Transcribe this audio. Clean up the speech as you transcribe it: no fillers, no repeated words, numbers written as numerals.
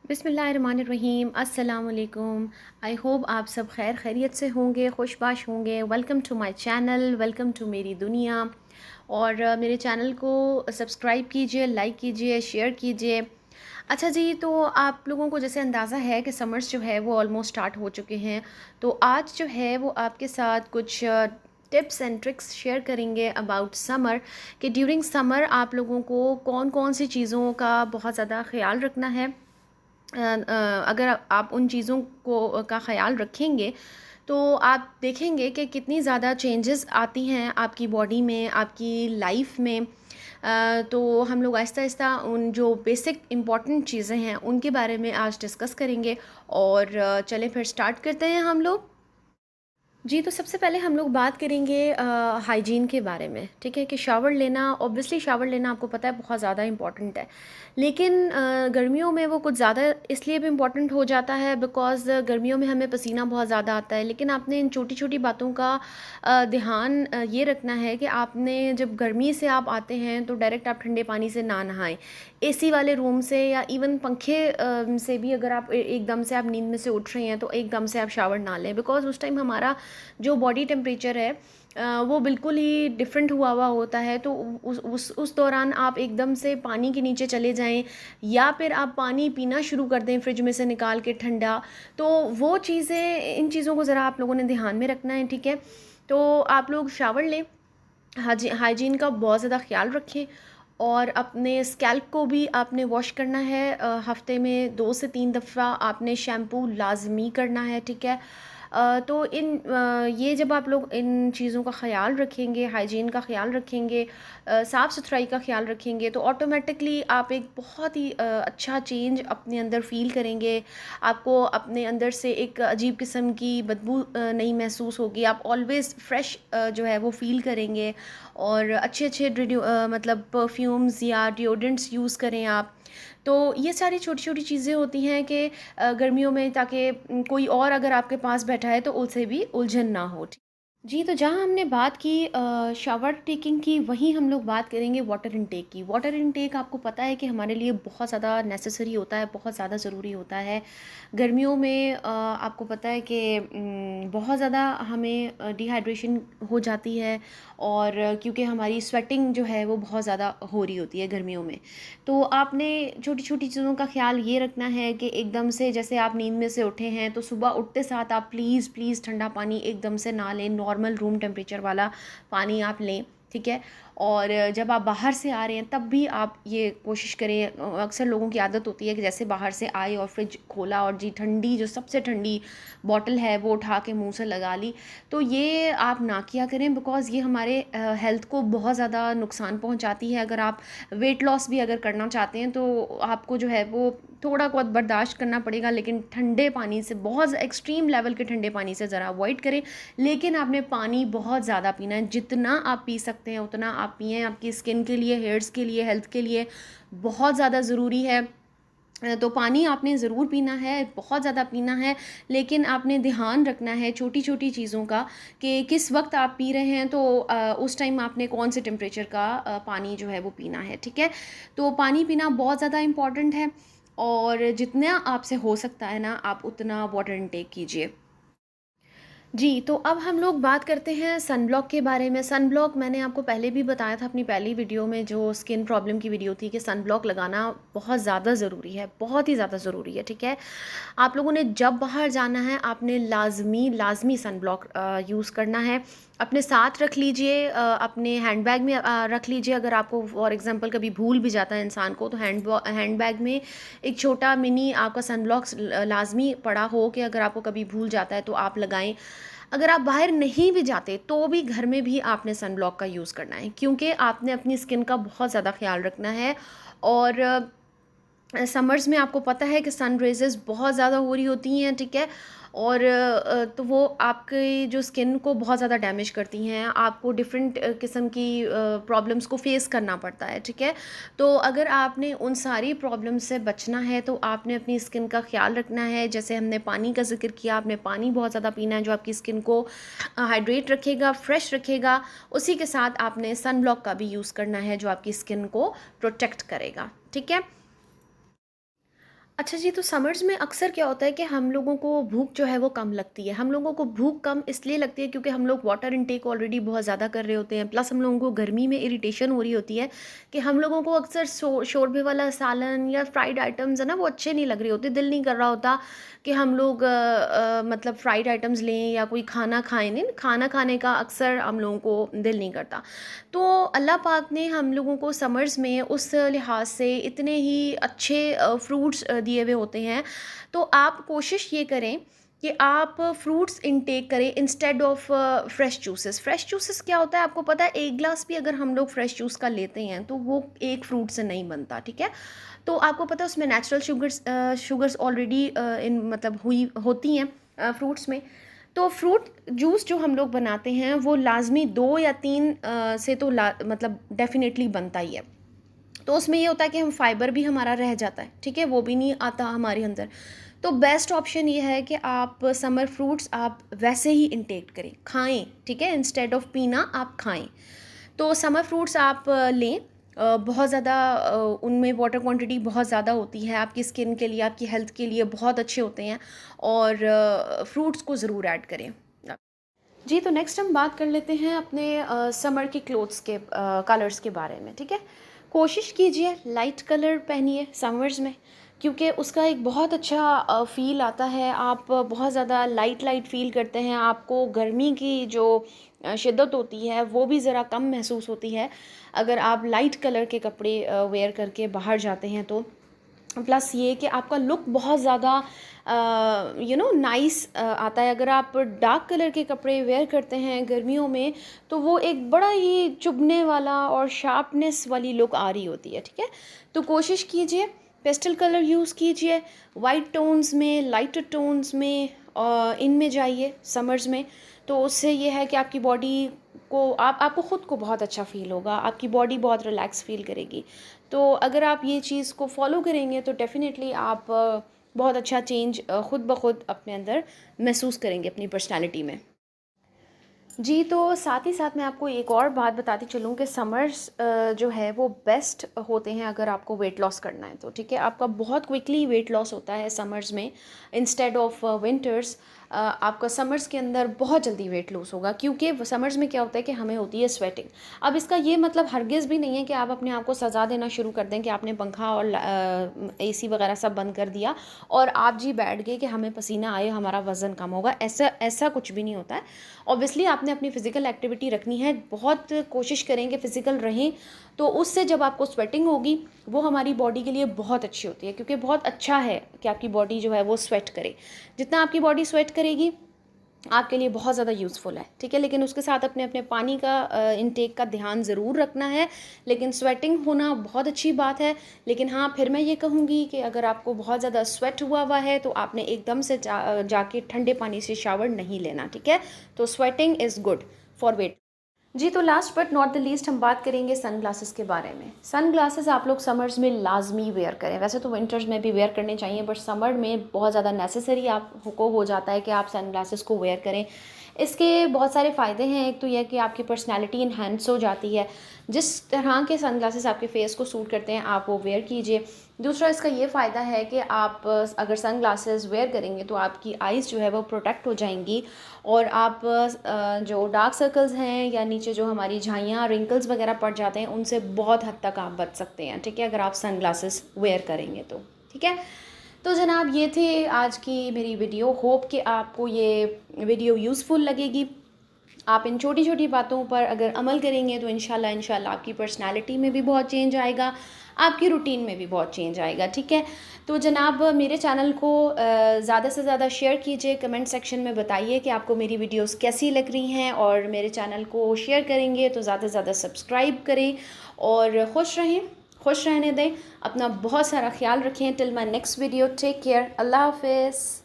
बिस्मिल्लाहिर्रहमानिर्रहीम अस्सलाम वालेकुम। आई होप आप सब खैर खैरियत से होंगे, खुशबाश होंगे। Welcome to my channel, welcome to मेरी दुनिया। और मेरे चैनल को सब्सक्राइब कीजिए, लाइक कीजिए, शेयर कीजिए। अच्छा जी, तो आप लोगों को जैसे अंदाज़ा है कि समर्स जो है वो ऑलमोस्ट स्टार्ट हो चुके हैं। तो आज जो है वो आपके साथ कुछ टिप्स एंड ट्रिक्स शेयर करेंगे अबाउट समर, कि ड्यूरिंग समर आप लोगों को कौन कौन सी चीज़ों का बहुत ज़्यादा ख्याल रखना है। अगर आप उन चीज़ों को का ख़याल रखेंगे तो आप देखेंगे कि कितनी ज़्यादा चेंजेस आती हैं आपकी बॉडी में, आपकी लाइफ में। तो हम लोग आहिस्ता-आहिस्ता उन जो बेसिक इम्पॉर्टेंट चीज़ें हैं उनके बारे में आज डिस्कस करेंगे। और चलें फिर स्टार्ट करते हैं हम लोग। जी, तो सबसे पहले हम लोग बात करेंगे हाइजीन के बारे में, ठीक है? कि शावर लेना, ऑब्वियसली शावर लेना आपको पता है बहुत ज़्यादा इम्पॉर्टेंट है। लेकिन गर्मियों में वो कुछ ज़्यादा इसलिए भी इम्पॉर्टेंट हो जाता है बिकॉज़ गर्मियों में हमें पसीना बहुत ज़्यादा आता है। लेकिन आपने इन छोटी-छोटी बातों का ध्यान ये रखना है कि आपने जब गर्मी से आप आते हैं तो डायरेक्ट आप ठंडे पानी से ना नहाएँ। एसी वाले रूम से या इवन पंखे से भी अगर आप एकदम से आप नींद में से उठ रहे हैं तो एकदम से आप शावर ना लें, बिकॉज़ उस टाइम हमारा जो बॉडी टेम्परेचर है वो बिल्कुल ही डिफरेंट हुआ हुआ होता है। तो उस दौरान आप एकदम से पानी के नीचे चले जाएं या फिर आप पानी पीना शुरू कर दें फ्रिज में से निकाल के ठंडा। तो वो चीज़ें, इन चीज़ों को ज़रा आप लोगों ने ध्यान में रखना है, ठीक है? तो आप लोग शावर लें, हाइजीन का बहुत ज़्यादा ख्याल रखें। और अपने स्कैल्प को भी आपने वॉश करना है। हफ्ते में 2 से 3 दफ़ा आपने शैम्पू लाजमी करना है, ठीक है? तो ये जब आप लोग इन चीज़ों का ख्याल रखेंगे, हाइजीन का ख्याल रखेंगे, साफ़ सुथराई का ख्याल रखेंगे, तो ऑटोमेटिकली आप एक बहुत ही अच्छा चेंज अपने अंदर फ़ील करेंगे। आपको अपने अंदर से एक अजीब किस्म की बदबू नहीं महसूस होगी। आप ऑलवेज़ फ्रेश जो है वो फ़ील करेंगे। और अच्छे-अच्छे मतलब परफ्यूम्स या डिओड्रेंट्स यूज़ करें आप। तो ये सारी छोटी-छोटी चीज़ें होती हैं कि गर्मियों में, ताकि कोई और अगर आपके पास बैठा है तो उसे भी उलझन ना हो। जी, तो जहाँ हमने बात की शावर टेकिंग की, वहीं हम लोग बात करेंगे वाटर इनटेक की। वाटर इनटेक आपको पता है कि हमारे लिए बहुत ज़्यादा नेसेसरी होता है, बहुत ज़्यादा ज़रूरी होता है। गर्मियों में आपको पता है कि बहुत ज़्यादा हमें डिहाइड्रेशन हो जाती है। और क्योंकि हमारी स्वेटिंग जो है वो बहुत ज़्यादा हो रही होती है गर्मियों में। तो आपने छोटी-छोटी चीज़ों का ख़्याल ये रखना है कि एकदम से जैसे आप नींद में से उठे हैं तो सुबह उठते साथ आप प्लीज़ ठंडा पानी एकदम से ना लें, नॉर्मल रूम टेम्परेचर वाला पानी आप लें, ठीक है? और जब आप बाहर से आ रहे हैं तब भी आप ये कोशिश करें। अक्सर लोगों की आदत होती है कि जैसे बाहर से आए और फ्रिज खोला और जी ठंडी, जो सबसे ठंडी बॉटल है वो उठा के मुँह से लगा ली। तो ये आप ना किया करें, बिकॉज़ ये हमारे हेल्थ को बहुत ज़्यादा नुकसान पहुँचाती है। अगर आप वेट लॉस भी अगर करना चाहते हैं तो आपको जो है वो थोड़ा बहुत बर्दाश्त करना पड़ेगा, लेकिन ठंडे पानी से, बहुत एक्सट्रीम लेवल के ठंडे पानी से ज़रा अवॉइड करें। लेकिन आपने पानी बहुत ज़्यादा पीना है, जितना आप पी सकते हैं उतना आप पिएँ। आपकी स्किन के लिए, हेयर्स के लिए, हेल्थ के लिए बहुत ज़्यादा ज़रूरी है। तो पानी आपने ज़रूर पीना है, बहुत ज़्यादा पीना है। लेकिन आपने ध्यान रखना है छोटी-छोटी चीज़ों का, कि किस वक़्त आप पी रहे हैं, तो उस टाइम आपने कौन से टेम्परेचर का पानी जो है वो पीना है, ठीक है? तो पानी पीना बहुत ज़्यादा इम्पॉर्टेंट है। और जितना आपसे हो सकता है ना, आप उतना वाटर इनटेक कीजिए। जी, तो अब हम लोग बात करते हैं सनब्लॉक के बारे में। सनब्लॉक मैंने आपको पहले भी बताया था अपनी पहली वीडियो में, जो स्किन प्रॉब्लम की वीडियो थी, कि सनब्लॉक लगाना बहुत ज़्यादा ज़रूरी है, बहुत ही ज़्यादा ज़रूरी है, ठीक है? आप लोगों ने जब बाहर जाना है, आपने लाज़मी सनब्लॉक यूज़ करना है। अपने साथ रख लीजिए, अपने हैंडबैग में रख लीजिए। अगर आपको फॉर एग्ज़ाम्पल कभी भूल भी जाता है इंसान को, तो हैंडबैग में एक छोटा मिनी आपका सनब्लॉक लाज़मी पड़ा हो, कि अगर आपको कभी भूल जाता है तो आप लगाएँ। अगर आप बाहर नहीं भी जाते तो भी घर में भी आपने सनब्लॉक का यूज़ करना है, क्योंकि आपने अपनी स्किन का बहुत ज़्यादा ख़्याल रखना है। और समर्स में आपको पता है कि सन रेजेस बहुत ज़्यादा हो रही होती हैं, ठीक है? और तो वो आपकी जो स्किन को बहुत ज़्यादा डैमेज करती हैं। आपको डिफरेंट किस्म की प्रॉब्लम्स को फेस करना पड़ता है, ठीक है? तो अगर आपने उन सारी प्रॉब्लम से बचना है तो आपने अपनी स्किन का ख्याल रखना है। जैसे हमने पानी का जिक्र किया, आपने पानी बहुत ज़्यादा पीना है, जो आपकी स्किन को हाइड्रेट रखेगा, फ्रेश रखेगा। उसी के साथ आपने सन ब्लॉक का भी यूज़ करना है, जो आपकी स्किन को प्रोटेक्ट करेगा, ठीक है? अच्छा जी, तो समर्स में अक्सर क्या होता है कि हम लोगों को भूख जो है वो कम लगती है। हम लोगों को भूख कम इसलिए लगती है क्योंकि हम लोग वाटर इनटेक ऑलरेडी बहुत ज़्यादा कर रहे होते हैं। प्लस हम लोगों को गर्मी में इरिटेशन हो रही होती है कि हम लोगों को अक्सर शोरबे वाला सालन या फ्राइड आइटम्स है ना, वो अच्छे नहीं लग रहे होते। दिल नहीं कर रहा होता कि हम लोग मतलब फ्राइड आइटम्स लें या कोई खाना खाएँ। नहीं, खाना खाने का अक्सर हम लोगों को दिल नहीं करता। तो अल्लाह पाक ने हम लोगों को समर्स में उस लिहाज से इतने ही अच्छे फ्रूट्स दिए हुए होते हैं। तो आप कोशिश ये करें कि आप फ्रूट्स इनटेक करें instead of fresh juices. Fresh juices क्या होता है आपको पता है, एक ग्लास भी अगर हम लोग फ्रेश जूस का लेते हैं तो वो एक फ्रूट से नहीं बनता, ठीक है। तो आपको पता है उसमें नेचुरल शुगर्स ऑलरेडी इन मतलब हुई होती हैं फ्रूट्स में। तो फ्रूट जूस जो हम लोग बनाते हैं वो लाजमी 2 या 3 से तो मतलब डेफिनेटली बनता ही है। तो उसमें ये होता है कि हम फाइबर भी हमारा रह जाता है, ठीक है, वो भी नहीं आता हमारे अंदर। तो बेस्ट ऑप्शन ये है कि आप समर फ्रूट्स आप वैसे ही इंटेक करें, खाएं, ठीक है, इंस्टेड ऑफ पीना आप खाएं। तो समर फ्रूट्स आप लें। बहुत ज़्यादा उनमें वाटर क्वांटिटी बहुत ज़्यादा होती है, आपकी स्किन के लिए, आपकी हेल्थ के लिए बहुत अच्छे होते हैं। और फ्रूट्स को ज़रूर ऐड करें। जी, तो नेक्स्ट हम बात कर लेते हैं अपने समर के क्लोथ्स के कलर्स के बारे में, ठीक है। कोशिश कीजिए लाइट कलर पहनिए समर्स में, क्योंकि उसका एक बहुत अच्छा फ़ील आता है। आप बहुत ज़्यादा लाइट लाइट फ़ील करते हैं, आपको गर्मी की जो शिद्दत होती है वो भी ज़रा कम महसूस होती है अगर आप लाइट कलर के कपड़े वेयर करके बाहर जाते हैं तो। प्लस ये कि आपका लुक बहुत ज़्यादा नाइस आता है। अगर आप डार्क कलर के कपड़े वेयर करते हैं गर्मियों में तो वो एक बड़ा ही चुभने वाला और शार्पनेस वाली लुक आ रही होती है, ठीक है। तो कोशिश कीजिए पेस्टल कलर यूज़ कीजिए, वाइट टोन्स में, लाइटर टोन्स में, इनमें जाइए समर्स में। तो उससे ये है कि आपकी बॉडी को आपको ख़ुद को बहुत अच्छा फ़ील होगा, आपकी बॉडी बहुत रिलैक्स फ़ील करेगी। तो अगर आप ये चीज़ को फॉलो करेंगे तो डेफ़िनेटली आप बहुत अच्छा चेंज ख़ुद ब खुद अपने अंदर महसूस करेंगे अपनी पर्सनैलिटी में। जी, तो साथ ही साथ मैं आपको एक और बात बताती चलूँ कि समर्स जो है वो बेस्ट होते हैं अगर आपको वेट लॉस करना है तो, ठीक है। आपका बहुत क्विकली वेट लॉस होता है समर्स में इंस्टेड ऑफ विंटर्स। आपका समर्स के अंदर बहुत जल्दी वेट लॉस होगा, क्योंकि समर्स में क्या होता है कि हमें होती है स्वेटिंग। अब इसका ये मतलब हरगिज़ भी नहीं है कि आप अपने आप को सज़ा देना शुरू कर दें कि आपने पंखा और एसी वगैरह सब बंद कर दिया और आप जी बैठ गए कि हमें पसीना आए, हमारा वज़न कम होगा। ऐसा ऐसा कुछ भी नहीं होता है। ऑब्वियसली आपने अपनी फ़िज़िकल एक्टिविटी रखनी है, बहुत कोशिश करें कि फ़िज़िकल रहें। तो उससे जब आपको स्वेटिंग होगी वो हमारी बॉडी के लिए बहुत अच्छी होती है, क्योंकि बहुत अच्छा है कि आपकी बॉडी जो है वो स्वेट करे। जितना आपकी बॉडी स्वेट करेगी आपके लिए बहुत ज़्यादा यूज़फुल है, ठीक है। लेकिन उसके साथ अपने अपने पानी का इनटेक का ध्यान ज़रूर रखना है। लेकिन स्वेटिंग होना बहुत अच्छी बात है। लेकिन हाँ, फिर मैं ये कहूँगी कि अगर आपको बहुत ज़्यादा स्वेट हुआ है तो आपने एकदम से जाके ठंडे पानी से शावर नहीं लेना, ठीक है। तो sweating is good for weight. जी, तो last but not the least हम बात करेंगे सन ग्लासेस के बारे में। सन ग्लासेस आप लोग समर्स में लाजमी वेयर करें। वैसे तो विंटर्स में भी वेयर करने चाहिए, बट समर में बहुत ज़्यादा नेसेसरी आपको हो जाता है कि आप सन ग्लासेस को वेयर करें। इसके बहुत सारे फ़ायदे हैं। एक तो यह कि आपकी पर्सनैलिटी इन्हेंस हो जाती है। जिस तरह के सन ग्लासेस आपके फेस को सूट करते हैं आप वो वेयर कीजिए। दूसरा इसका ये फ़ायदा है कि आप अगर सन ग्लासेस वेयर करेंगे तो आपकी आइज़ जो है वो प्रोटेक्ट हो जाएंगी और आप जो डार्क सर्कल्स हैं या नीचे जो हमारी झाइयाँ रिंकल्स वगैरह पड़ जाते हैं उनसे बहुत हद तक आप बच सकते हैं, ठीक है, अगर आप सन ग्लासेस वेयर करेंगे तो, ठीक है। तो जनाब ये थे आज की मेरी वीडियो। होप कि आपको ये वीडियो यूज़फुल लगेगी। आप इन छोटी छोटी बातों पर अगर अमल करेंगे तो इंशाल्लाह आपकी पर्सनालिटी में भी बहुत चेंज आएगा, आपकी रूटीन में भी बहुत चेंज आएगा, ठीक है। तो जनाब मेरे चैनल को ज़्यादा से ज़्यादा शेयर कीजिए, कमेंट सेक्शन में बताइए कि आपको मेरी वीडियोस कैसी लग रही हैं, और मेरे चैनल को शेयर करेंगे तो ज़्यादा से ज़्यादा सब्सक्राइब करें और खुश रहें, खुश रहने दें, अपना बहुत सारा ख्याल रखें। Till my next video, take care, अल्लाह हाफिज़।